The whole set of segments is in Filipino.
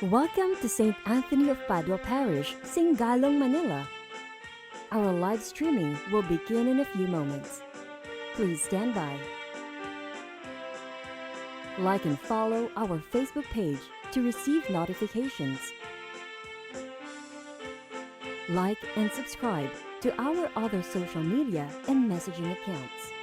Welcome to St. Anthony of Padua Parish, Singalong, Manila. Our live streaming will begin in a few moments. Please stand by. Like and follow our Facebook page to receive notifications. Like and subscribe to our other social media and messaging accounts.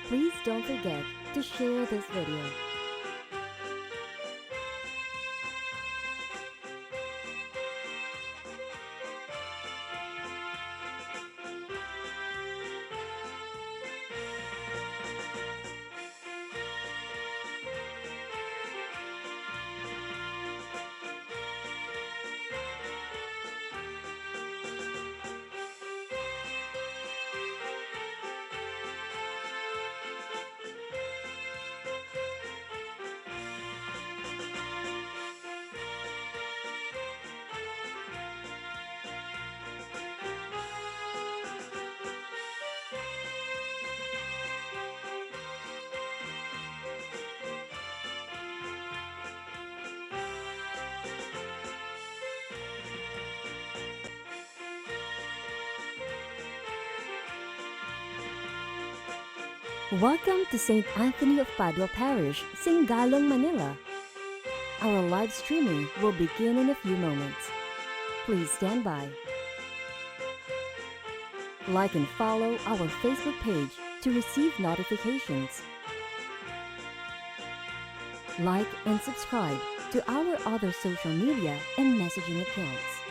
Please don't forget to share this video. Welcome to St. Anthony of Padua Parish, Singalong, Manila. Our live streaming will begin in a few moments. Please stand by. Like and follow our Facebook page to receive notifications. Like and subscribe to our other social media and messaging accounts.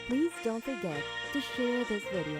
Please don't forget to share this video.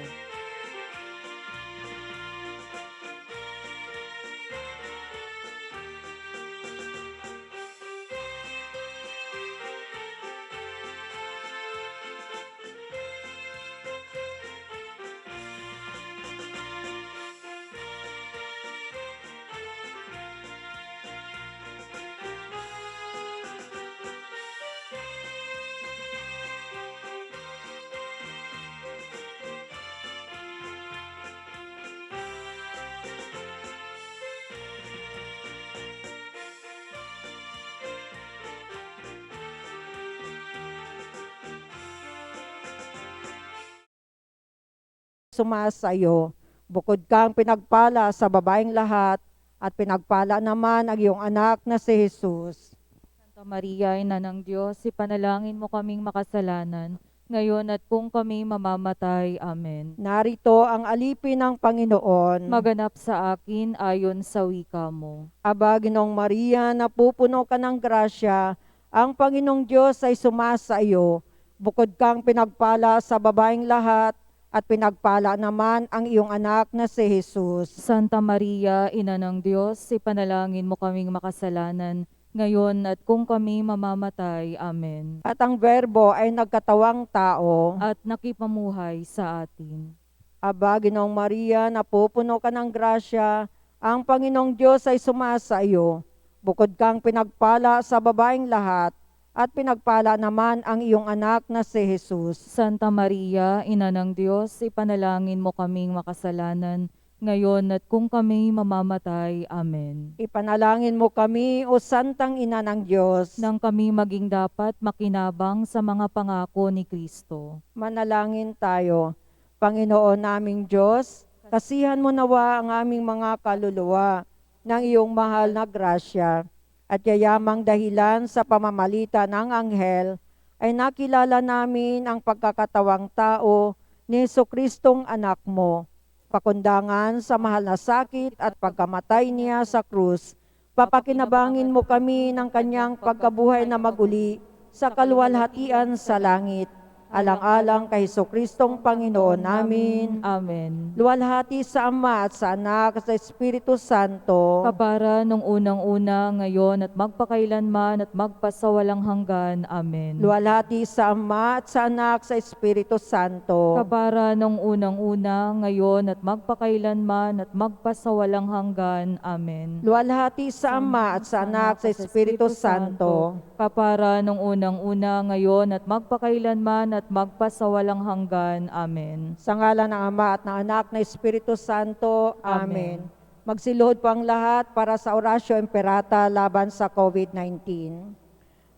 Sumasayo, bukod kang pinagpala sa babaeng lahat, at pinagpala naman ang iyong anak na si Jesus. Santa Maria, Ina ng Diyos, ipanalangin mo kaming makasalanan, ngayon at kung kami mamamatay. Amen. Narito ang alipin ng Panginoon. Maganap sa akin ayon sa wika mo. Aba, Ginoong Maria, napupuno ka ng grasya, ang Panginoong Diyos ay sumasayo, bukod kang pinagpala sa babaeng lahat, at pinagpala naman ang iyong anak na si Jesus. Santa Maria, Ina ng Diyos, ipanalangin mo kaming makasalanan, ngayon at kung kami mamamatay. Amen. At ang Verbo ay nagkatawang tao. At nakipamuhay sa atin. Aba, Ginoong Maria, napupuno ka ng grasya, ang Panginoong Diyos ay sumasayo, Bukod kang pinagpala sa babaeng lahat, at pinagpala naman ang iyong anak na si Jesus. Santa Maria, Ina ng Diyos, ipanalangin mo kaming makasalanan, ngayon at kung kami mamamatay. Amen. Ipanalangin mo kami, O Santang Ina ng Diyos. Nang kami maging dapat makinabang sa mga pangako ni Kristo. Manalangin tayo. Panginoon naming Diyos, kasihan mo nawa ang aming mga kaluluwa ng iyong mahal na grasya, at yayamang dahilan sa pamamalita ng anghel ay nakilala namin ang pagkakatawang tao ni Jesucristong anak mo. Pakundangan sa mahal na sakit at pagkamatay niya sa krus, papakinabangin mo kami ng kanyang pagkabuhay na maguli sa kaluwalhatian sa langit. Alang-alang kay Jesucristong Panginoon namin. Amen. Luwalhati sa Ama at sa Anak at sa Espiritu Santo. Kapara nung unang-una, ngayon at magpakailanman at magpasawalang hanggan. Amen. Luwalhati sa Ama at sa Anak sa Espiritu Santo. Kapara nung unang-una, ngayon at magpakailanman at magpasawalang hanggan. Amen. Luwalhati sa Ama at sa Anak sa Espiritu Santo. Kapara nung unang-una, ngayon at magpakailanman at magpasawalang hanggan. Amen. Sa ngalan ng Ama at ng Anak na Espiritu Santo. Amen. Magsiluhod po ang lahat para sa Oratio Imperata laban sa COVID-19.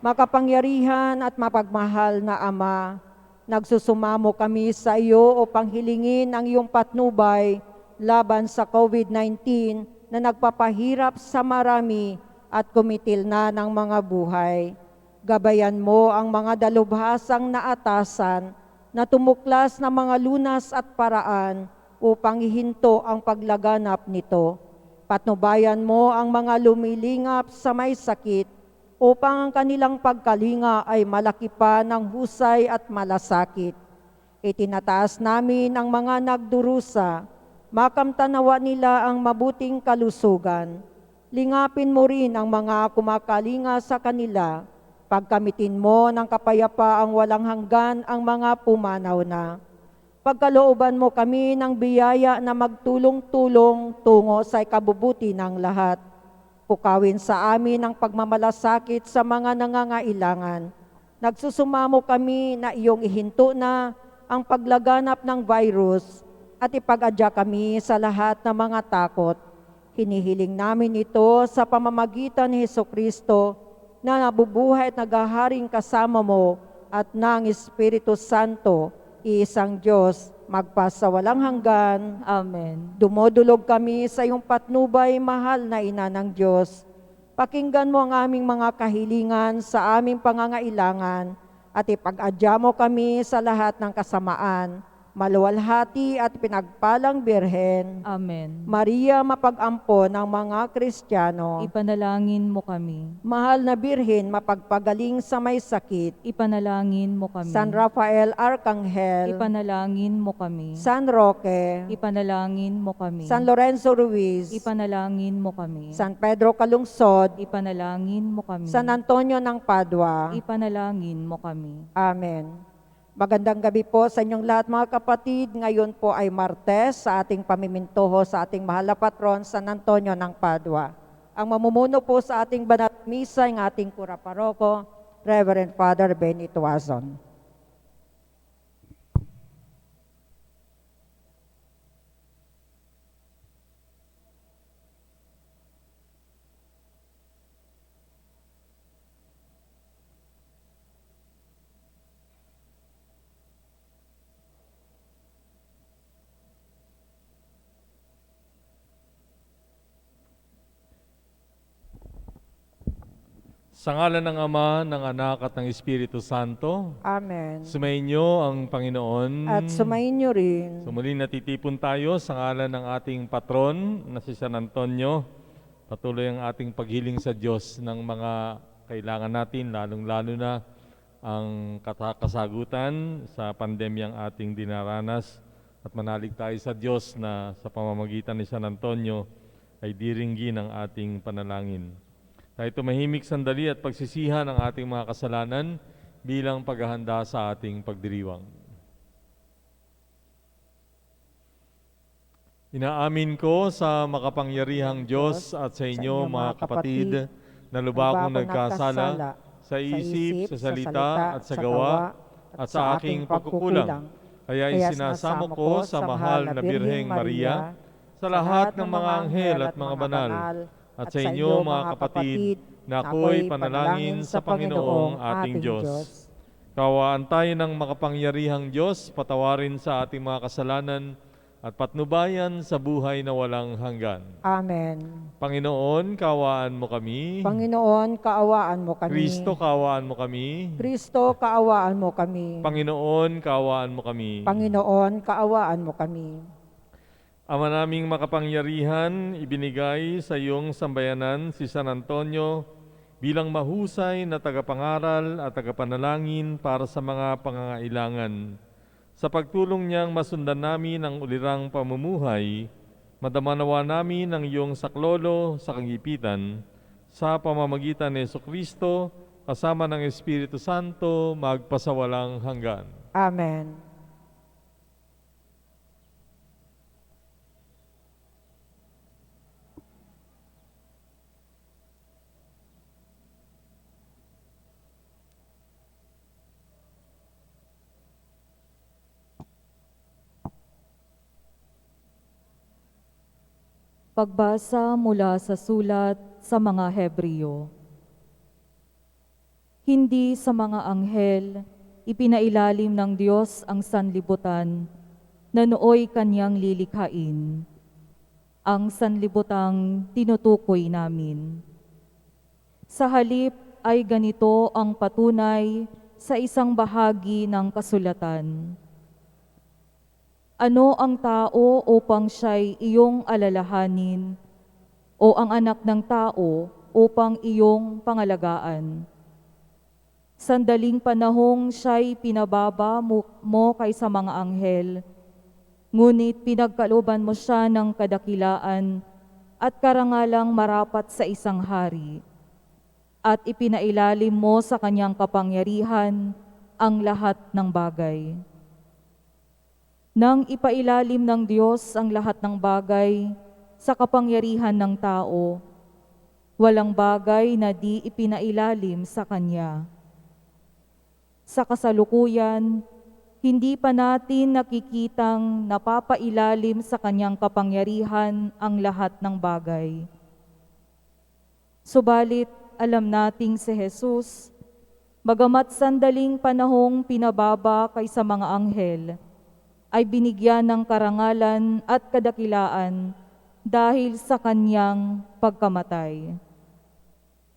Makapangyarihan at mapagmahal na Ama, nagsusumamo kami sa iyo upang hilingin ang iyong patnubay laban sa COVID-19 na nagpapahirap sa marami at kumitil na ng mga buhay. Gabayan mo ang mga dalubhasang naatasan na tumuklas na mga lunas at paraan upang ihinto ang paglaganap nito. Patnubayan mo ang mga lumilingap sa may sakit upang ang kanilang pagkalinga ay malaki pa ng husay at malasakit. Itinataas namin ang mga nagdurusa, makamtanawa nila ang mabuting kalusugan. Lingapin mo rin ang mga kumakalinga sa kanila, pagkamitin mo ng kapayapaang walang hanggan ang mga pumanaw na. Pagkalooban mo kami ng biyaya na magtulong-tulong tungo sa ikabubuti ng lahat. Pukawin sa amin ang pagmamalasakit sa mga nangangailangan. Nagsusumamo kami na iyong ihinto na ang paglaganap ng virus at ipag-adya kami sa lahat ng mga takot. Hinihiling namin ito sa pamamagitan ni Jesucristo na nabubuhay at naghaharing kasama mo at ng Espiritu Santo, iisang Diyos, magpasawalang hanggan. Amen. Dumodulog kami sa iyong patnubay, mahal na Ina ng Diyos. Pakinggan mo ang aming mga kahilingan sa aming pangangailangan at ipag-adya mo kami sa lahat ng kasamaan. Maluwalhati at pinagpalang Birhen, Amen. Maria mapag-ampo ng mga Kristiyano, Ipanalangin mo kami. mahal na Birhen mapagpagaling sa may sakit, Ipanalangin mo kami. San Rafael Arcangel, Ipanalangin mo kami. San Roque, Ipanalangin mo kami. San Lorenzo Ruiz, Ipanalangin mo kami. San Pedro Calungsod, Ipanalangin mo kami. San Antonio ng Padua. Ipanalangin mo kami. Amen. Magandang gabi po sa inyong lahat mga kapatid. Ngayon po ay Martes sa ating pamimintuho sa ating mahal na patron, San Antonio ng Padua. Ang mamumuno po sa ating banal na misa ay ang ating kura paroko, Reverend Father Benito Wazon. Sa ngalan ng Ama, ng Anak at ng Espiritu Santo, Amen. sumainyo ang Panginoon. At sumayin niyo rin. So muli natitipon tayo sa ngalan ng ating patron na si San Antonio. Patuloy ang ating paghiling sa Diyos ng mga kailangan natin, lalong-lalo na ang kasagutan sa pandemyang ating dinaranas. At manalig tayo sa Diyos na sa pamamagitan ni San Antonio ay diringgin ang ating panalangin. Tayo tumahimik sandali at pagsisihan ang ating mga kasalanan bilang paghahanda sa ating pagdiriwang. Inaamin ko sa makapangyarihang Diyos at sa inyo mga kapatid na lubha akong nagkasala sa isip, sa salita, at sa gawa, at sa aking pagkukulang. Kaya isinasamo ko sa mahal na Birheng Maria, sa lahat ng mga anghel at mga banal, at sa inyo mga kapatid, na ako'y panalangin sa Panginoong ating Diyos. Kawaan tayo ng makapangyarihang Diyos, patawarin sa ating mga kasalanan, at patnubayan sa buhay na walang hanggan. Amen. Panginoon, kaawaan mo kami. Panginoon, kaawaan mo kami. Kristo, kaawaan mo kami. Kristo, kaawaan mo kami. Panginoon, kaawaan mo kami. Panginoon, kaawaan mo kami. Ama naming makapangyarihan, ibinigay sa iyong sambayanan si San Antonio bilang mahusay na tagapangaral at tagapanalangin para sa mga pangangailangan. Sa pagtulong niyang masundan namin ang ulirang pamumuhay, madama nawa namin ang iyong saklolo sa kagipitan, sa pamamagitan ni Jesucristo, kasama ng Espiritu Santo, magpasawalang hanggan. Amen. Pagbasa mula sa sulat sa mga Hebreo. Hindi sa mga anghel ipinailalim ng Diyos ang sanlibutan na nooy kanyang lilikhain. Ang sanlibutang tinutukoy namin. Sa halip ay ganito ang patunay sa isang bahagi ng kasulatan. Ano ang tao upang siya'y iyong alalahanin, o ang anak ng tao upang iyong pangalagaan? Sandaling panahong siya'y pinababa mo kaysa mga anghel, ngunit pinagkalooban mo siya ng kadakilaan at karangalang marapat sa isang hari, at ipinailalim mo sa kanyang kapangyarihan ang lahat ng bagay. Nang ipailalim ng Diyos ang lahat ng bagay sa kapangyarihan ng tao, walang bagay na di ipinailalim sa Kanya. Sa kasalukuyan, hindi pa natin nakikitang napapailalim sa Kanyang kapangyarihan ang lahat ng bagay. Subalit, alam nating si Jesus, bagamat sandaling panahong pinababa kaysa mga anghel, ay binigyan ng karangalan at kadakilaan dahil sa kanyang pagkamatay.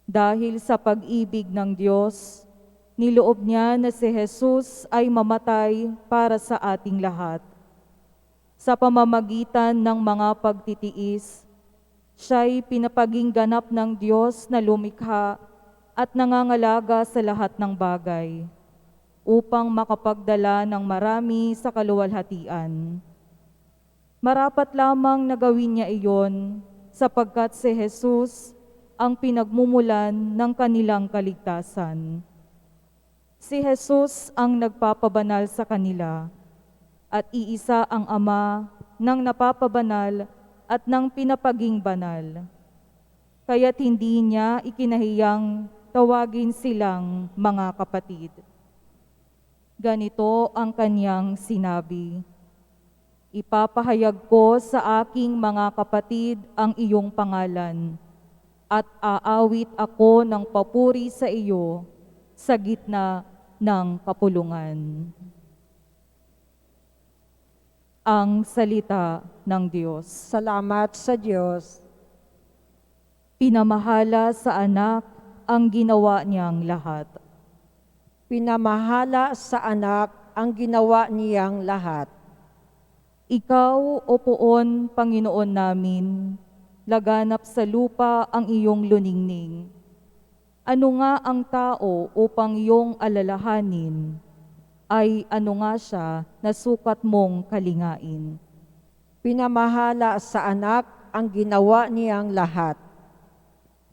Dahil sa pag-ibig ng Diyos, niloob niya na si Jesus ay mamatay para sa ating lahat. Sa pamamagitan ng mga pagtitiis, siya'y pinapaging ganap ng Diyos na lumikha at nangangalaga sa lahat ng bagay, upang makapagdala ng marami sa kaluwalhatian. Marapat lamang na gawin niya iyon sapagkat si Jesus ang pinagmumulan ng kanilang kaligtasan. Si Jesus ang nagpapabanal sa kanila at iisa ang Ama ng napapabanal at ng pinapaging banal. Kaya't hindi niya ikinahiyang tawagin silang mga kapatid. Ganito ang kanyang sinabi, "Ipapahayag ko sa aking mga kapatid ang iyong pangalan, at aawit ako ng papuri sa iyo sa gitna ng kapulungan." Ang salita ng Diyos. Salamat sa Diyos. Pinamahala sa anak ang ginawa niyang lahat. Pinamahala sa anak ang ginawa niyang lahat. Ikaw, o poon, Panginoon namin, laganap sa lupa ang iyong luningning. Ano nga ang tao upang iyong alalahanin, ay ano nga siya na sukat mong kalingain. Pinamahala sa anak ang ginawa niyang lahat.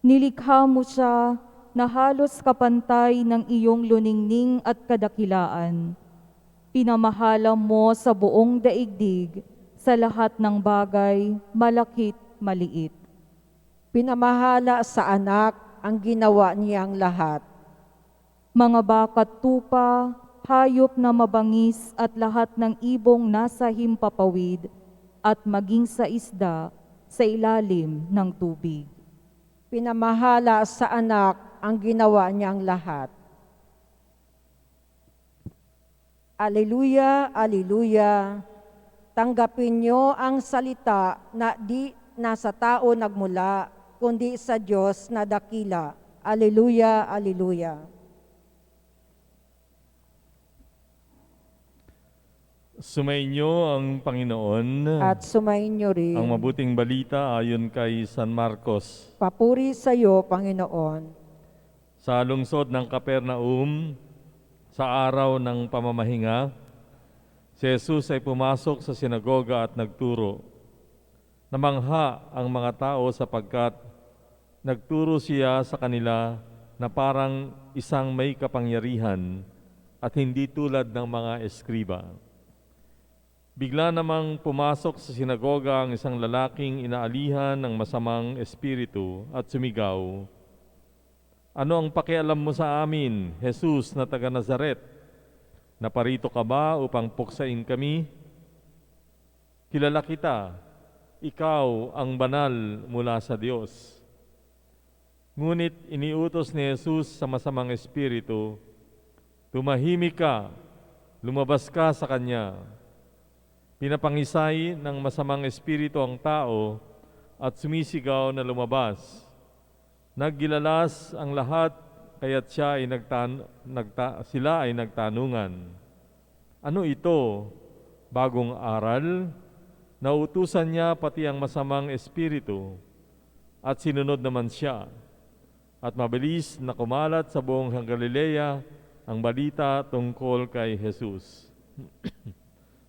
Nilikha mo siya na halos kapantay ng iyong luningning at kadakilaan. Pinamahala mo sa buong daigdig, sa lahat ng bagay, malakit, maliit. Pinamahala sa anak ang ginawa niyang lahat. Mga bakat tupa, hayop na mabangis at lahat ng ibong nasa himpapawid at maging sa isda sa ilalim ng tubig. Pinamahala sa anak ang ginawa niyang lahat. Aleluya, aleluya. Tanggapin niyo ang salita na di nasa tao nagmula, kundi sa Diyos na dakila. Aleluya, aleluya. Sumainyo ang Panginoon. At sumayin niyo rin. Ang mabuting balita ayon kay San Marcos. Papuri sa iyo, Panginoon. Sa lungsod ng Capernaum, sa araw ng pamamahinga, si Jesus ay pumasok sa sinagoga at nagturo. Namangha ang mga tao sapagkat nagturo siya sa kanila na parang isang may kapangyarihan at hindi tulad ng mga eskriba. Bigla namang pumasok sa sinagoga ang isang lalaking inaalihan ng masamang espiritu at sumigaw, "Ano ang pakialam mo sa amin, Jesus na taga Nazaret? Naparito ka ba upang puksain kami? Kilala kita, ikaw ang banal mula sa Diyos." Ngunit iniutos ni Jesus sa masamang espiritu, "Tumahimik ka, lumabas ka sa kanya." Pinapangisay ng masamang espiritu ang tao at sumisigaw na lumabas. Naggilalas ang lahat, kaya't sila ay nagtanungan, "Ano ito? Bagong aral?" Nautusan niya pati ang masamang espiritu at sinunod naman siya. At mabilis na kumalat sa buong Galilea ang balita tungkol kay Jesus.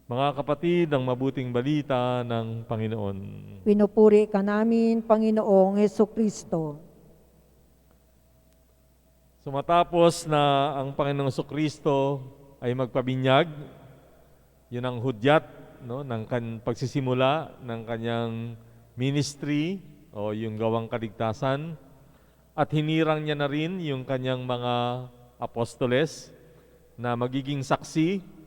Mga kapatid, ang mabuting balita ng Panginoon. Pinupuri ka namin, Panginoong Hesukristo. So matapos na ang Panginoong Kristo ay magpabinyag, yun ang hudyat ng pagsisimula ng kanyang ministry o yung gawang kaligtasan, at hinirang niya na rin yung kanyang mga apostoles na magiging saksi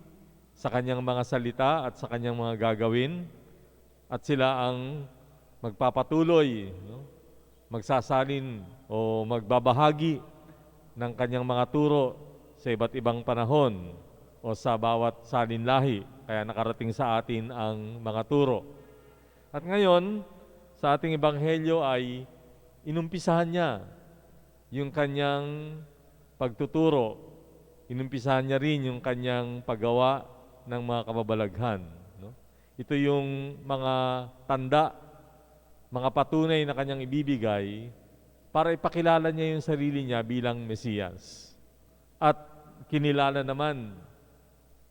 sa kanyang mga salita at sa kanyang mga gagawin, at sila ang magpapatuloy, magsasalin o magbabahagi ng kanyang mga turo sa iba't ibang panahon o sa bawat salinlahi, kaya nakarating sa atin ang mga turo. At ngayon, sa ating ebanghelyo ay inumpisahan niya yung kanyang pagtuturo, inumpisahan niya rin yung kanyang paggawa ng mga kababalaghan. Ito yung mga tanda, mga patunay na kanyang ibibigay para ipakilala niya yung sarili niya bilang Mesiyas. At kinilala naman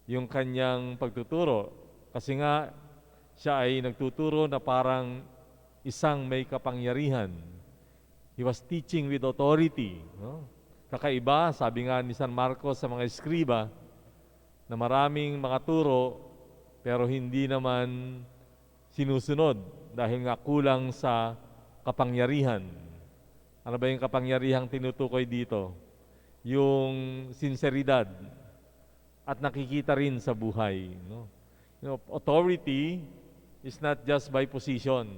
yung kanyang pagtuturo kasi nga siya ay nagtuturo na parang isang may kapangyarihan. He was teaching with authority. Kakaiba, sabi nga ni San Marcos sa mga eskriba, na maraming mga turo pero hindi naman sinusunod dahil nga kulang sa kapangyarihan. Ano ba yung kapangyarihang tinutukoy dito? Yung sinseridad at nakikita rin sa buhay. Authority is not just by position.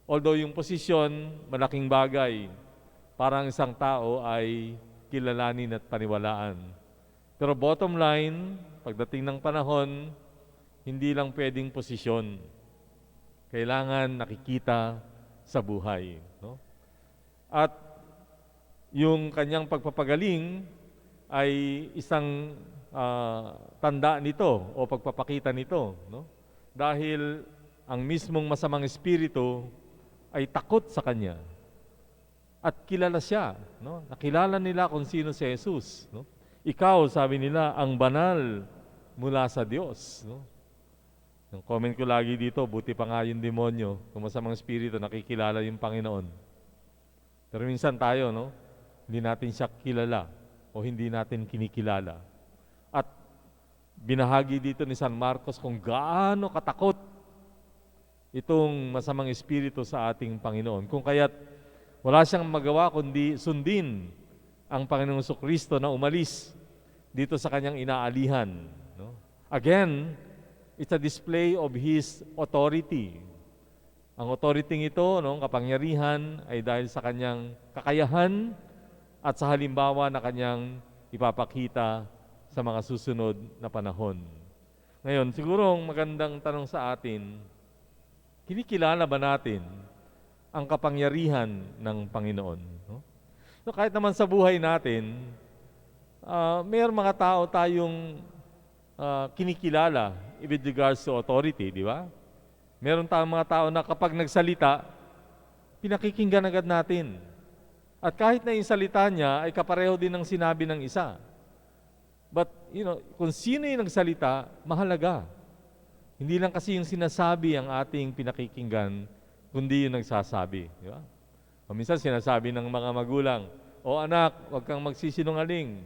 Although yung posisyon, malaking bagay, parang isang tao ay kilalanin at paniwalaan. Pero bottom line, pagdating ng panahon, hindi lang pwedeng posisyon. Kailangan nakikita sa buhay. At yung kanyang pagpapagaling ay isang tanda nito o pagpapakita nito. Dahil ang mismong masamang espiritu ay takot sa kanya. At kilala siya. Nakilala nila kung sino si Jesus. Ikaw, sabi nila, ang banal mula sa Diyos. Yung comment ko lagi dito, buti pa nga yung demonyo, kung masamang espiritu, nakikilala yung Panginoon. Pero minsan tayo, hindi natin siya kilala o hindi natin kinikilala. At binahagi dito ni San Marcos kung gaano katakot itong masamang espiritu sa ating Panginoon. Kung kaya't Wala siyang magawa kundi sundin ang Panginoong Kristo na umalis dito sa kanyang inaalihan. No? Again, it's a display of His authority. Ang authority ito, no, kapangyarihan, ay dahil sa kanyang kakayahan at sa halimbawa na kanyang ipapakita sa mga susunod na panahon. Ngayon, siguro ang magandang tanong sa atin, kinikilala ba natin ang kapangyarihan ng Panginoon? No? So kahit naman sa buhay natin, mayroong mga tao tayong kinikilala with regards to authority, di ba? Meron tayong mga tao na kapag nagsalita, pinakikinggan agad natin. At kahit na yung salita niya ay kapareho din ng sinabi ng isa. But, kung sino yung nagsalita, mahalaga. Hindi lang kasi yung sinasabi ang ating pinakikinggan, kundi yung nagsasabi. Di ba? O minsan sinasabi ng mga magulang, "O anak, huwag kang magsisinungaling."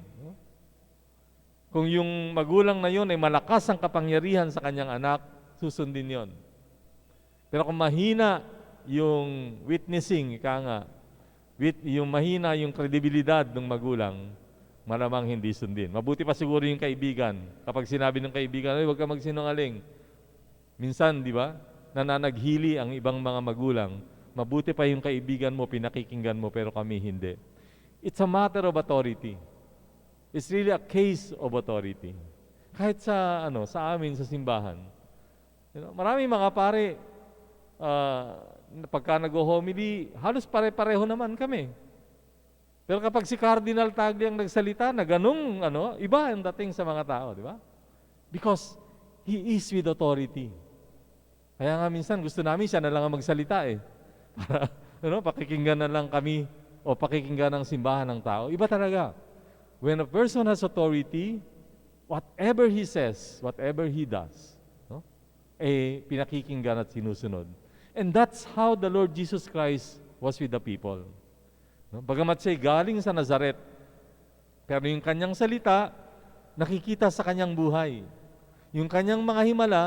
Kung yung magulang na yun ay malakas ang kapangyarihan sa kanyang anak, susundin yon. Pero kung mahina yung witnessing, yung mahina yung kredibilidad ng magulang, malamang hindi sundin. Mabuti pa siguro yung kaibigan. Kapag sinabi ng kaibigan, "Ay, huwag ka magsinungaling." Minsan, di ba, nananaghili ang ibang mga magulang. Mabuti pa yung kaibigan mo, pinakikinggan mo, pero kami hindi. It's a matter of authority. It's really a case of authority. Kahit sa amin sa simbahan. Maraming mga pare, pagka nag-homily, halos pare-pareho naman kami. Pero kapag si Cardinal Tagle ang nagsalita na ganung iba ang dating sa mga tao, di ba? Because he is with authority. Kaya nga minsan gusto namin siya na lang ang magsalita Para pakikinggan na lang kami o pakikinggan ng simbahan ng tao. Iba talaga. When a person has authority, whatever he says, whatever he does, pinakikinggan at sinusunod. And that's how the Lord Jesus Christ was with the people. Bagamat siya'y galing sa Nazaret, pero yung kanyang salita, nakikita sa kanyang buhay. Yung kanyang mga himala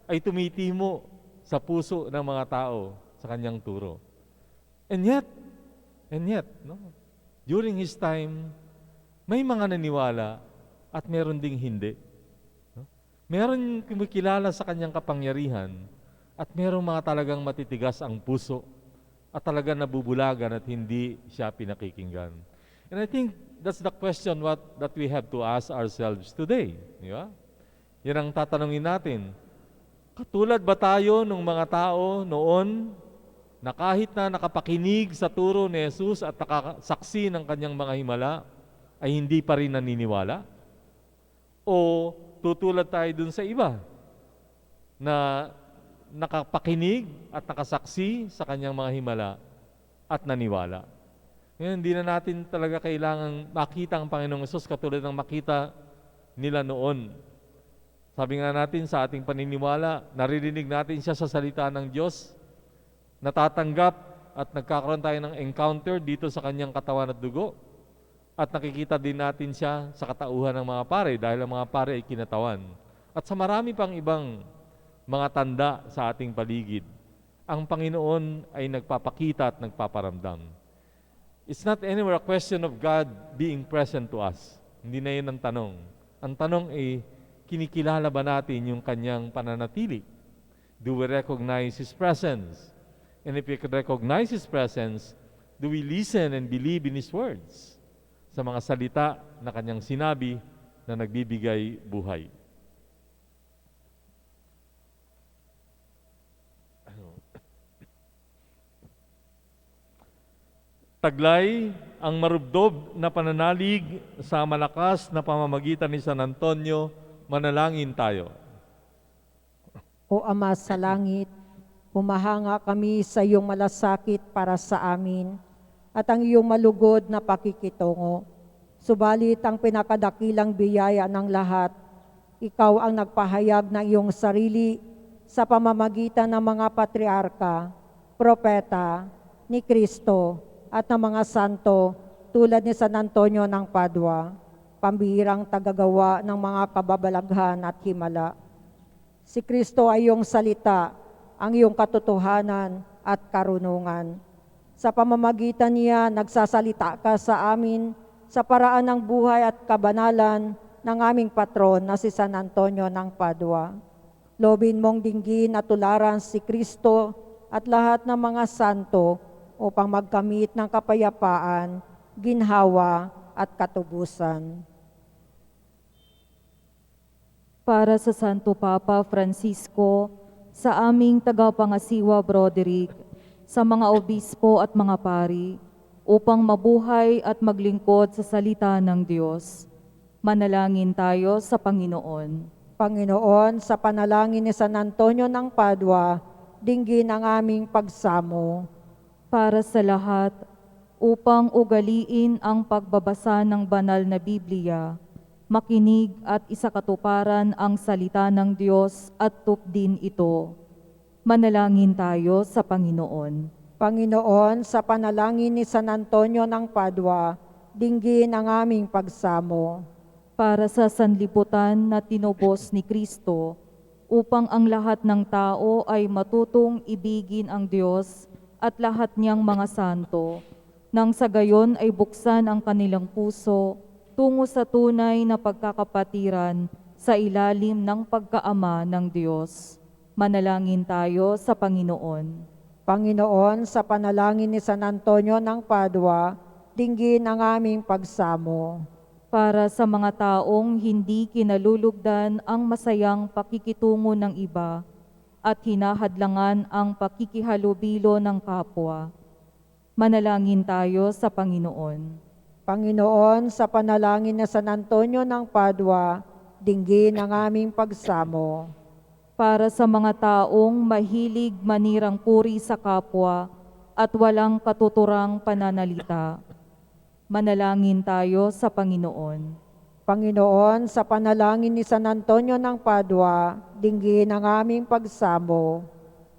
ay tumitimo sa puso ng mga tao sa kanyang turo. And yet, during his time, may mga naniwala at meron ding hindi. Meron kumikilala sa kanyang kapangyarihan at merong mga talagang matitigas ang puso at talagang nabubulagan at hindi siya pinakikinggan. And I think that's the question that we have to ask ourselves today. Di ba? Yan ang tatanungin natin. Katulad ba tayo ng mga tao noon na kahit na nakapakinig sa turo ni Jesus at nakasaksi ng kanyang mga himala, ay hindi pa rin naniniwala? O tutulad tayo dun sa iba na nakapakinig at nakasaksi sa kanyang mga himala at naniwala? Ngayon, hindi na natin talaga kailangang makita ang Panginoong Hesus katulad ng makita nila noon. Sabi nga natin sa ating paniniwala, naririnig natin siya sa salita ng Diyos, natatanggap at nagkakaroon tayo ng encounter dito sa kanyang katawan at dugo. At nakikita din natin siya sa katauhan ng mga pare dahil ang mga pare ay kinatawan. At sa marami pang ibang mga tanda sa ating paligid, ang Panginoon ay nagpapakita at nagpaparamdam. It's not anywhere a question of God being present to us. Hindi na yun ang tanong. Ang tanong ay, kinikilala ba natin yung kanyang pananatili? Do we recognize His presence? And if we could recognize His presence, do we listen and believe in His words? Sa mga salita na kanyang sinabi na nagbibigay buhay. Taglay ang marubdob na pananalig sa malakas na pamamagitan ni San Antonio, manalangin tayo. O Ama sa langit, humahanga kami sa iyong malasakit para sa amin at ang iyong malugod na pakikitungo. Subalit ang pinakadakilang biyaya ng lahat, ikaw ang nagpahayag ng iyong sarili sa pamamagitan ng mga patriarka, propeta, ni Kristo at ng mga santo tulad ni San Antonio ng Padua, pambihirang tagagawa ng mga kababalaghan at himala. Si Kristo ay iyong salita, ang iyong katotohanan at karunungan. Sa pamamagitan niya, nagsasalita ka sa amin sa paraan ng buhay at kabanalan ng aming patron na si San Antonio ng Padua. Lobin mong dinggin at tularan si Kristo at lahat ng mga santo upang magkamit ng kapayapaan, ginhawa at katubusan. Para sa Santo Papa Francisco, sa aming tagapangasiwa Broderick, sa mga obispo at mga pari, upang mabuhay at maglingkod sa salita ng Diyos. Manalangin tayo sa Panginoon. Panginoon, sa panalangin ni San Antonio ng Padua, dinggin ang aming pagsamo. Para sa lahat, upang ugaliin ang pagbabasa ng banal na Biblia, makinig at isakatuparan ang salita ng Diyos at tupdin ito. Manalangin tayo sa Panginoon. Panginoon, sa panalangin ni San Antonio ng Padua, dinggin ang aming pagsamo. Para sa sanlibutan na tinubos ni Kristo, upang ang lahat ng tao ay matutong ibigin ang Diyos at lahat niyang mga santo, nang sa gayon ay buksan ang kanilang puso tungo sa tunay na pagkakapatiran sa ilalim ng pagkaama ng Diyos. Manalangin tayo sa Panginoon. Panginoon, sa panalangin ni San Antonio ng Padua, dinggin ang aming pagsamo. Para sa mga taong hindi kinalulugdan ang masayang pakikitungo ng iba at hinahadlangan ang pakikihalubilo ng kapwa. Manalangin tayo sa Panginoon. Panginoon, sa panalangin ni San Antonio ng Padua, dinggin ang aming pagsamo. Para sa mga taong mahilig manirang puri sa kapwa at walang katuturang pananalita. Manalangin tayo sa Panginoon. Panginoon, sa panalangin ni San Antonio ng Padua, dinggin ang aming pagsamo.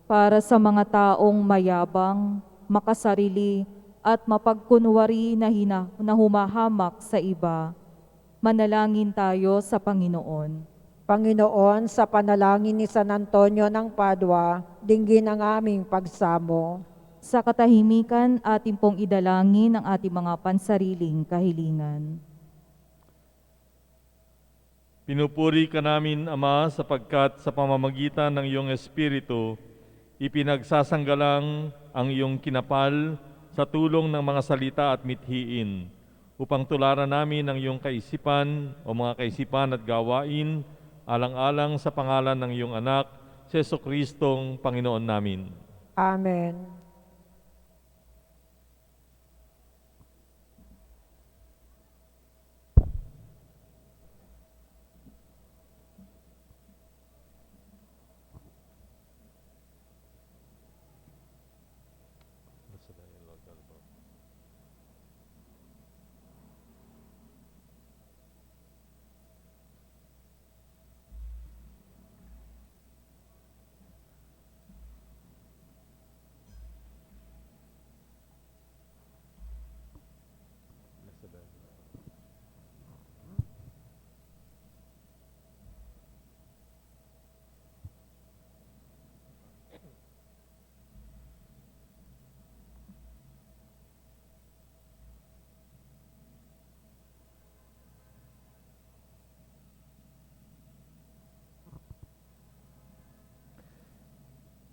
Para sa mga taong mayabang, makasarili, at mapagkunwari na humahamak sa iba. Manalangin tayo sa Panginoon. Panginoon, sa panalangin ni San Antonio ng Padua, dinggin ang aming pagsamo. Sa katahimikan, ating pong idalangin ang ating mga pansariling kahilingan. Pinupuri ka namin, Ama, sapagkat sa pamamagitan ng iyong Espiritu, ipinagsasanggalang ang iyong kinapal sa tulong ng mga salita at mithiin, upang tularan namin ang iyong kaisipan o mga kaisipan at gawain, alang-alang sa pangalan ng iyong anak, si Jesucristong Panginoon namin. Amen.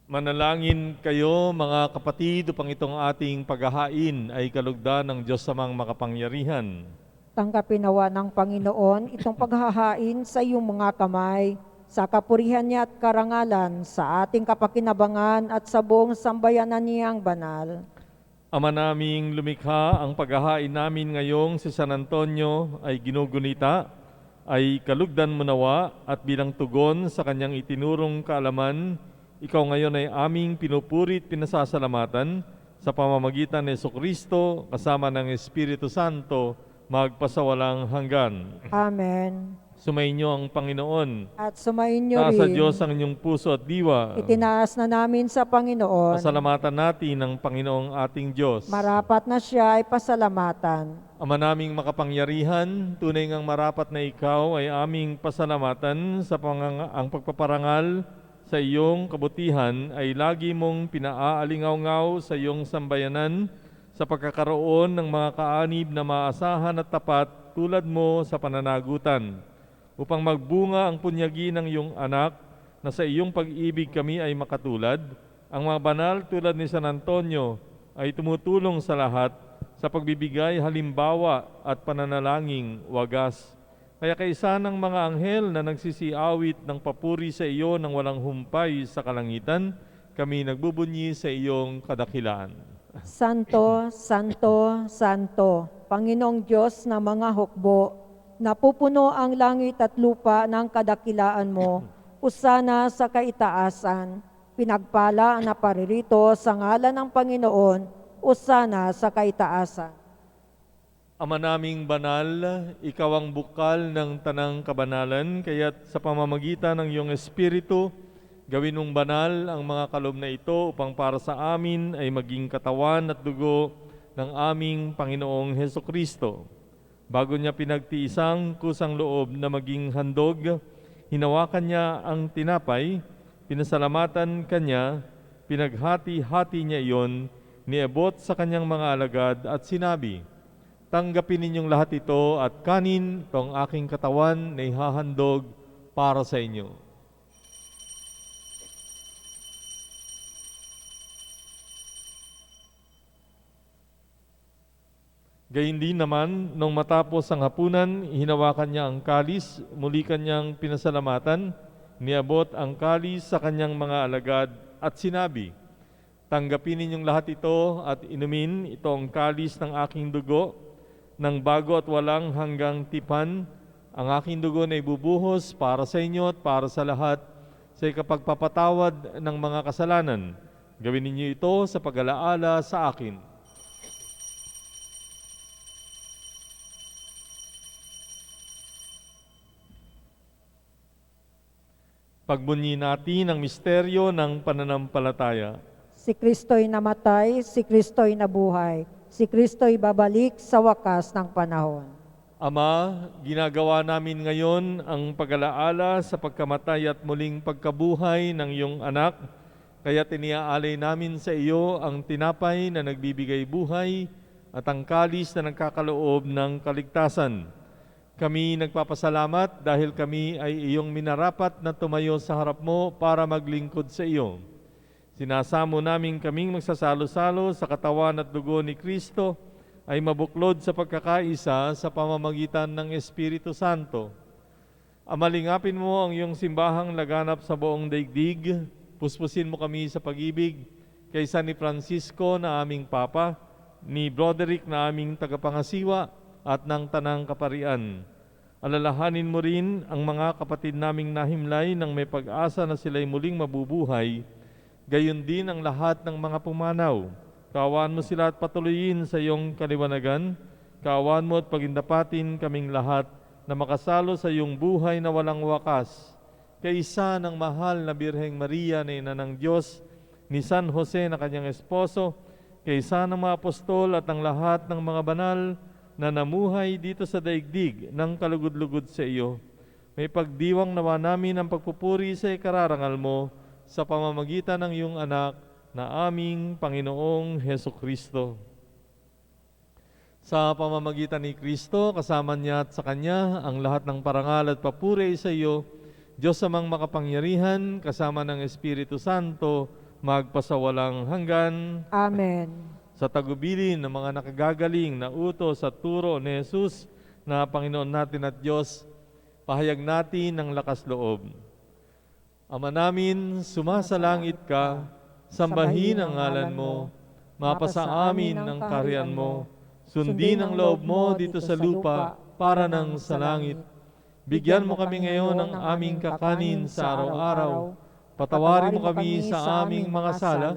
Manalangin kayo, mga kapatid, upang itong ating paghahain ay kalugdan ng Diyos samang makapangyarihan. Tanggapin nawa ng Panginoon itong paghahain sa iyong mga kamay, sa kapurihan niya at karangalan, sa ating kapakinabangan at sa buong sambayanan niyang banal. Ama naming lumikha, ang paghahain namin ngayong si San Antonio ay ginugunita, ay kalugdan mo nawa at bilang tugon sa kanyang itinurong kaalaman, ikaw ngayon ay aming pinupurit pinasasalamatan sa pamamagitan ni Jesucristo kasama ng Espiritu Santo magpasawalang hanggan. Amen. Sumainyo ang Panginoon. At sumain niyo Sa rin. Diyos ang inyong puso at diwa. Itinaas na namin sa Panginoon. Pasalamatan natin ang Panginoong ating Diyos. Marapat na siya ay pasalamatan. Ama naming makapangyarihan, tunay ngang marapat na ikaw ay aming pasalamatan sa ang pagpaparangal sa iyong kabutihan ay lagi mong pinaaalingaw-ngaw sa iyong sambayanan sa pagkakaroon ng mga kaanib na maasahan at tapat tulad mo sa pananagutan, upang magbunga ang punyagi ng iyong anak na sa iyong pag-ibig kami ay makatulad. Ang mga banal tulad ni San Antonio ay tumutulong sa lahat sa pagbibigay halimbawa at pananalangin wagas. Kaya kaisa ng mga anghel na nagsisiawit ng papuri sa iyo nang walang humpay sa kalangitan, kami nagbubunyi sa iyong kadakilaan. Santo, Santo, Santo, Panginoong Diyos na mga hukbo, napupuno ang langit at lupa ng kadakilaan mo, usana sa kaitaasan, pinagpala na paririto sa ngalan ng Panginoon, usana sa kaitaasan. Ama naming banal, ikaw ang bukal ng tanang kabanalan, kaya't sa pamamagitan ng iyong Espiritu, gawin mong banal ang mga kaloob na ito upang para sa amin ay maging katawan at dugo ng aming Panginoong Hesukristo. Bago niya pinagtiisang kusang loob na maging handog, hinawakan niya ang tinapay, pinasalamatan kanya, pinaghati-hati niya iyon, niabot sa kanyang mga alagad at sinabi, "Tanggapin ninyong lahat ito at kanin, itong aking katawan na ihahandog para sa inyo." Gayun din naman, nung matapos ang hapunan, hinawakan niya ang kalis, muli kanyang pinasalamatan, niabot ang kalis sa kanyang mga alagad at sinabi, "Tanggapin ninyong lahat ito at inumin, ito ang kalis ng aking dugo, ng bago at walang hanggang tipan. Ang aking dugo na ibubuhos para sa inyo at para sa lahat sa ikapagpapatawad ng mga kasalanan. Gawin ninyo ito sa pag-alaala sa akin." Pagbunyi natin ang misteryo ng pananampalataya. Si Kristo'y namatay, si Kristo'y nabuhay, si Kristo'y babalik sa wakas ng panahon. Ama, ginagawa namin ngayon ang pag-alaala sa pagkamatay at muling pagkabuhay ng iyong anak, kaya tiniaalay namin sa iyo ang tinapay na nagbibigay buhay at ang kalis na nagkakaloob ng kaligtasan. Kami nagpapasalamat dahil kami ay iyong minarapat na tumayo sa harap mo para maglingkod sa iyo. Sinasamo namin kaming magsasalo-salo sa katawan at dugo ni Kristo ay mabuklod sa pagkakaisa sa pamamagitan ng Espiritu Santo. Amalingapin mo ang iyong simbahang laganap sa buong daigdig. Puspusin mo kami sa pag-ibig kaysa ni Francisco na aming Papa, ni Broderick na aming tagapangasiwa, at ng Tanang Kaparian. Alalahanin mo rin ang mga kapatid naming nahimlay nang may pag-asa na sila'y muling mabubuhay, gayon din ang lahat ng mga pumanaw. Kaawaan mo sila at patuloyin sa iyong kaliwanagan. Kaawaan mo at pagindapatin kaming lahat na makasalo sa iyong buhay na walang wakas. Kaisa ng mahal na Birheng Maria na ina ng Diyos, ni San Jose na kanyang esposo, kaisa ng mga apostol at ang lahat ng mga banal na namuhay dito sa daigdig ng kalugod-lugod sa iyo. May pagdiwang nawa namin ang pagpupuri sa ikararangal mo sa pamamagitan ng iyong anak na aming Panginoong Hesukristo. Sa pamamagitan ni Kristo, kasama niya at sa Kanya, ang lahat ng parangal at papuri sa iyo, Diyos amang makapangyarihan, kasama ng Espiritu Santo, magpasawalang hanggan. Amen. Sa tagubilin ng mga nakagagaling na utos at turo ni Jesus na Panginoon natin at Diyos, pahayag natin ng lakas loob. Ama namin, sumasalangit ka, sambahin ang ngalan mo, mapasa amin ang kaharian mo, sundin ang loob mo dito sa lupa para nang sa langit. Bigyan mo kami ngayon ng aming kakanin sa araw-araw, patawarin mo kami sa aming mga sala,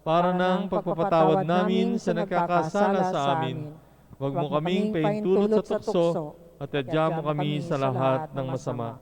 para ng pagpapatawad namin sa nagkakasala sa amin. Huwag mo kaming paintulot sa tukso at adya mo kami sa lahat ng masama.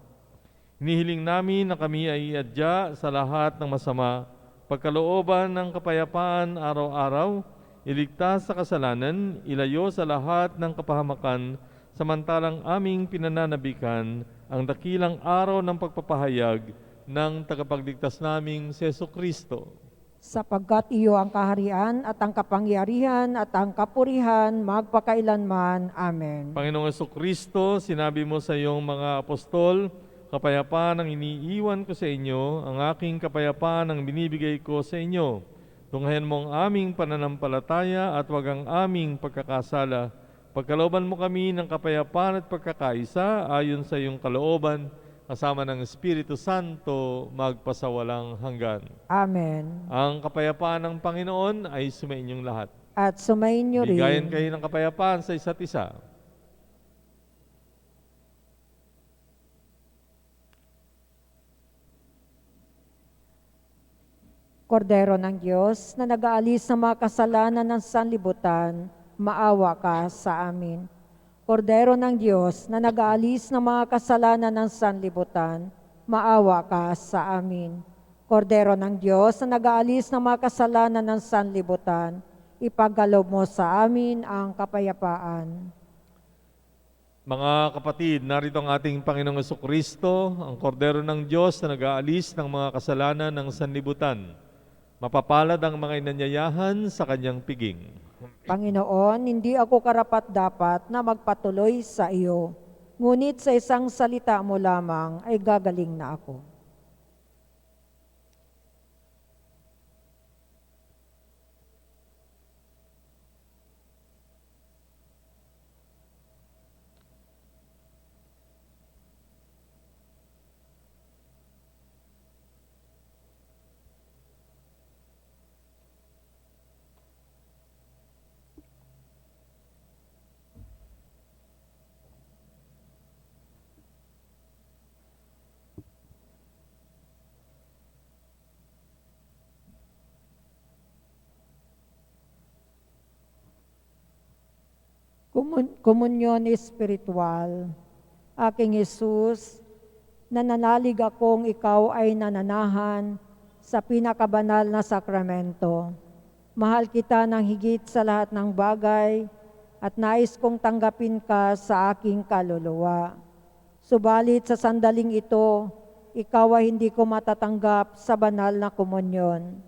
Hinihiling namin na kami ay adya sa lahat ng masama, pagkalooban ng kapayapaan araw-araw, iligtas sa kasalanan, ilayo sa lahat ng kapahamakan, samantalang aming pinananabikan ang dakilang araw ng pagpapahayag ng tagapagligtas naming si Jesucristo. sapagkat iyo ang kaharian at ang kapangyarihan at ang kapurihan magpakailanman. Amen. Panginoong Kristo, sinabi mo sa iyong mga apostol, kapayapaan ang iniiwan ko sa inyo, ang aking kapayapaan ang binibigay ko sa inyo. Tunghayan mo ang aming pananampalataya at wag ang aming pagkakasala. Pagkalooban mo kami ng kapayapaan at pagkakaisa ayon sa iyong kalooban, kasama ng Espiritu Santo, magpasawalang hanggan. Amen. Ang kapayapaan ng Panginoon ay sumainyong lahat. At sumayin niyo rin. Bigayan kayo ng kapayapaan sa isa't isa. Kordero ng Diyos na nag-aalis ng mga kasalanan ng sanlibutan, maawa ka sa amin. Kordero ng Diyos na nag-aalis ng mga kasalanan ng sanlibutan, maawa ka sa amin. Kordero ng Diyos na nag-aalis ng mga kasalanan ng sanlibutan, ipagkaloob mo sa amin ang kapayapaan. Mga kapatid, narito ang ating Panginoong Kristo, ang kordero ng Diyos na nag-aalis ng mga kasalanan ng sanlibutan. Mapapalad ang mga inanyayahan sa kanyang piging. Panginoon, hindi ako karapat-dapat na magpatuloy sa iyo, ngunit sa isang salita mo lamang ay gagaling na ako. Komunyon espiritual. Aking Jesus, nananalig akong ikaw ay nananahan sa pinakabanal na sakramento. Mahal kita ng higit sa lahat ng bagay at nais kong tanggapin ka sa aking kaluluwa. Subalit sa sandaling ito, ikaw ay hindi ko matatanggap sa banal na komunyon.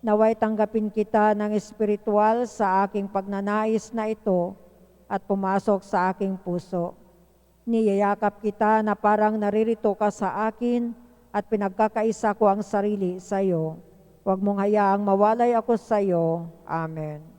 Naway tanggapin kita ng espiritual sa aking pagnanais na ito at pumasok sa aking puso. Niyayakap kita na parang naririto ka sa akin at pinagkakaisa ko ang sarili sa iyo. Huwag mong hayaang mawalay ako sa iyo. Amen.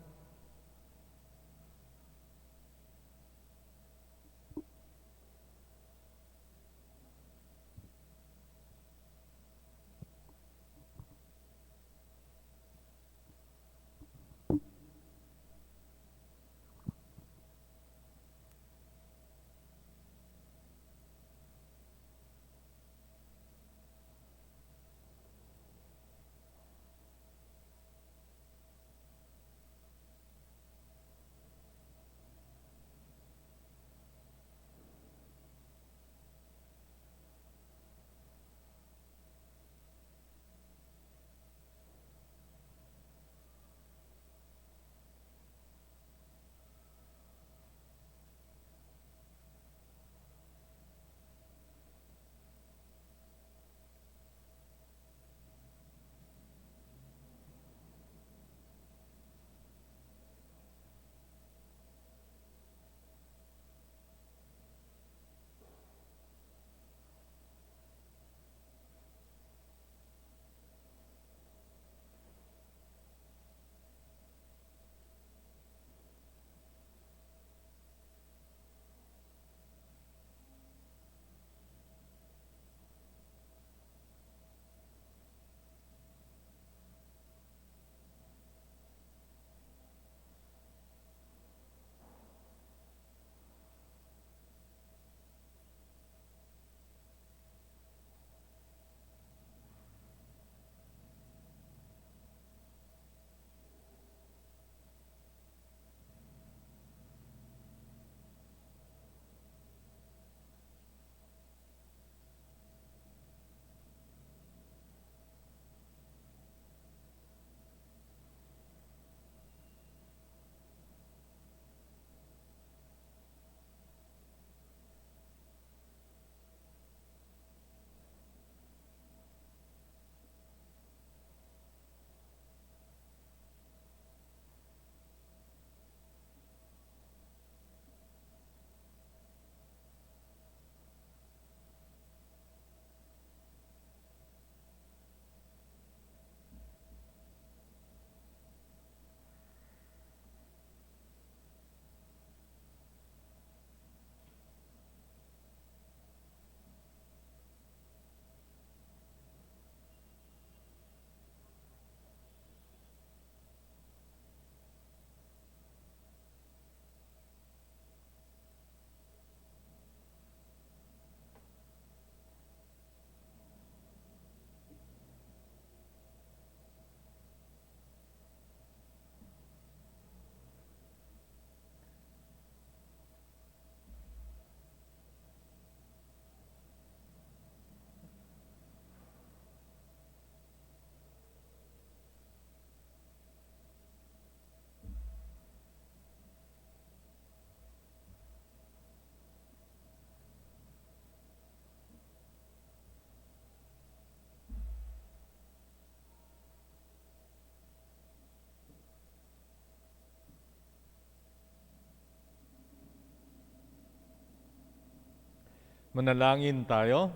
Manalangin tayo.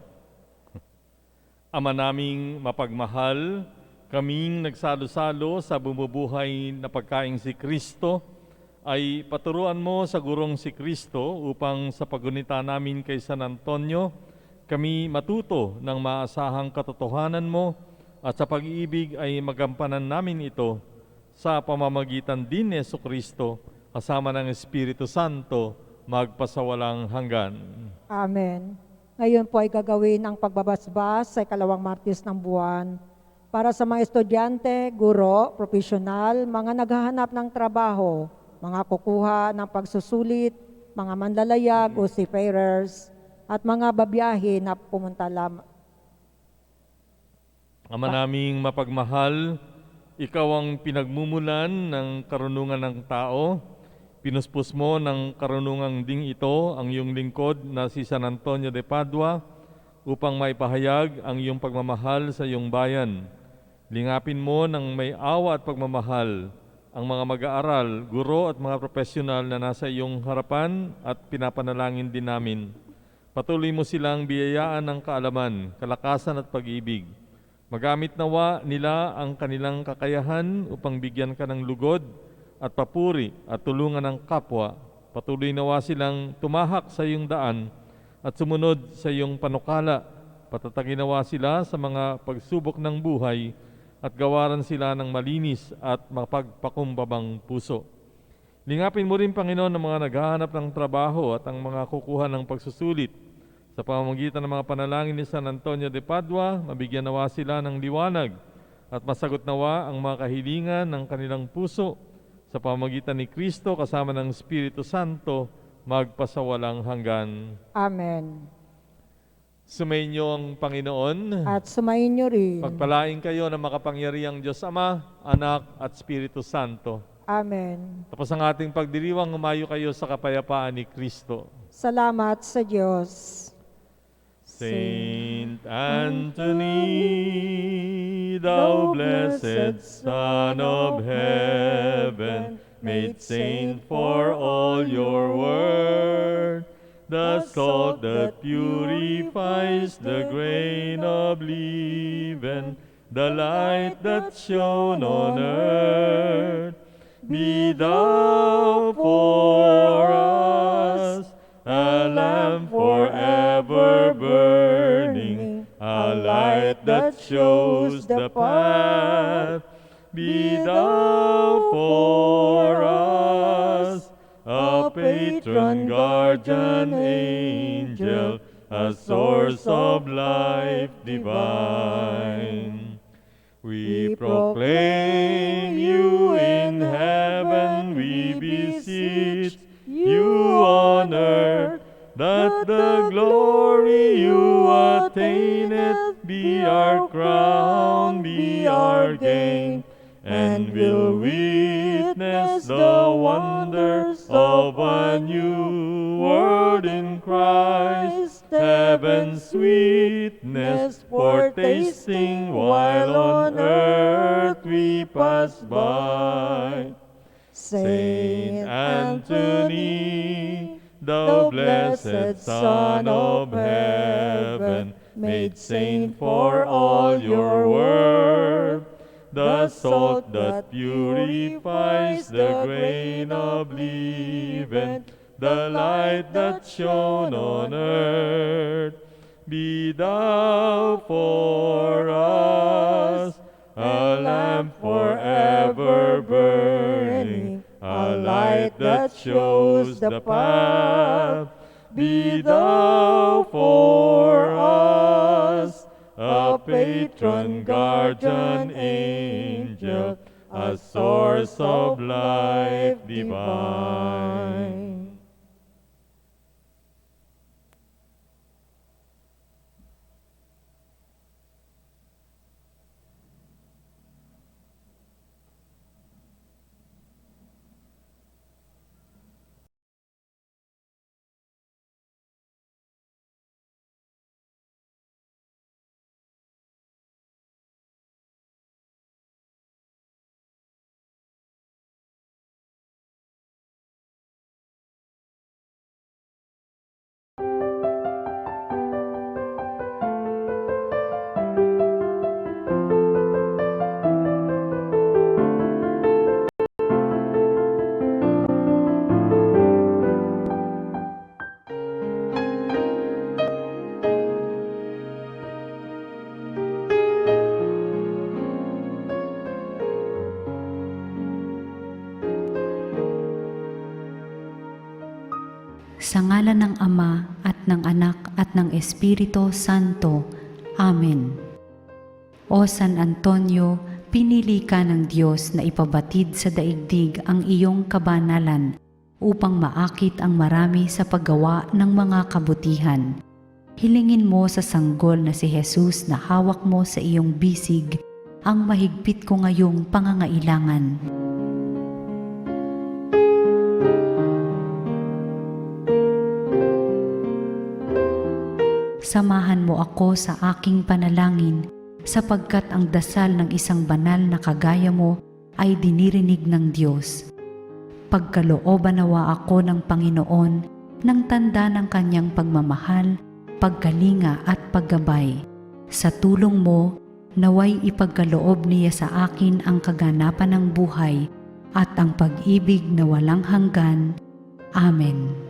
Ama naming mapagmahal, kaming nagsalo-salo sa bumubuhay na pagkaing si Kristo, ay paturuan mo sa gurong si Kristo upang sa pagunita namin kay San Antonio, kami matuto ng maasahang katotohanan mo at sa pag-ibig ay magampanan namin ito sa pamamagitan din ni Jesucristo kasama ng Espiritu Santo magpasawalang hanggan. Amen. Ngayon po ay gagawin ang pagbabasbas sa ikalawang Martes ng buwan para sa mga estudyante, guro, profesional, mga naghahanap ng trabaho, mga kukuha ng pagsusulit, mga manlalayag o seafarers, at mga babiyahe na pumunta lamang. Ama naming mapagmahal, ikaw ang pinagmumulan ng karunungan ng tao. Pinuspos mo ng karunungang ding ito ang iyong lingkod na si San Antonio de Padua upang maipahayag ang iyong pagmamahal sa iyong bayan. Lingapin mo ng may awa at pagmamahal ang mga mag-aaral, guro at mga profesional na nasa iyong harapan at pinapanalangin din namin. Patuloy mo silang biyayaan ng kaalaman, kalakasan at pag-ibig. Magamit nawa nila ang kanilang kakayahan upang bigyan ka ng lugod at papuri at tulungan ng kapwa. Patuloy nawa silang tumahak sa iyong daan at sumunod sa iyong panukala. Patatagin nawa sila sa mga pagsubok ng buhay at gawaran sila ng malinis at mapagpakumbabang puso. Lingapin mo rin, Panginoon, ang mga naghahanap ng trabaho at ang mga kukuha ng pagsusulit. Sa pamamagitan ng mga panalangin ni San Antonio de Padua, mabigyan nawa sila ng liwanag at masagot nawa ang mga kahilingan ng kanilang puso. Sa pamamagitan ni Kristo kasama ng Espiritu Santo, magpasawalang hanggan. Amen. Sumainyo ang Panginoon. At sumayin niyo rin. Pagpalain kayo ng makapangyarihang Diyos Ama, Anak at Espiritu Santo. Amen. Tapos ang ating pagdiriwang, humayo kayo sa kapayapaan ni Kristo. Salamat sa Diyos. Saint Anthony, thou blessed Son of Heaven, made saint for all your word, the salt that purifies the grain of leaven, the light that shone on earth, be thou for us a lamp forever burning, a light that shows the path. Be thou for us a patron, guardian angel, a source of life divine. We proclaim you in heaven, we beseech you on earth, that the glory you attaineth be our crown, be our gain, and will witness the wonders of a new world in Christ, heaven's sweetness for tasting while on earth we pass by. Saint Anthony, thou blessed Son of Heaven, made saint for all your worth, the salt that purifies the grain of leaven, the light that shone on earth. Be thou for us a lamp forever burning, a light that shows the path. Be thou for us a patron, guardian angel, a source of life divine. Sa ngalan ng Ama at ng Anak at ng Espiritu Santo. Amen. O San Antonio, pinili ka ng Diyos na ipabatid sa daigdig ang iyong kabanalan upang maakit ang marami sa paggawa ng mga kabutihan. Hilingin mo sa sanggol na si Jesus na hawak mo sa iyong bisig ang mahigpit ko ngayong pangangailangan. Samahan mo ako sa aking panalangin sapagkat ang dasal ng isang banal na kagaya mo ay dinirinig ng Diyos. Pagkalooban nawa ako ng Panginoon ng tanda ng kanyang pagmamahal, pagkalinga at paggabay. Sa tulong mo, naway ipagkaloob niya sa akin ang kaganapan ng buhay at ang pag-ibig na walang hanggan. Amen.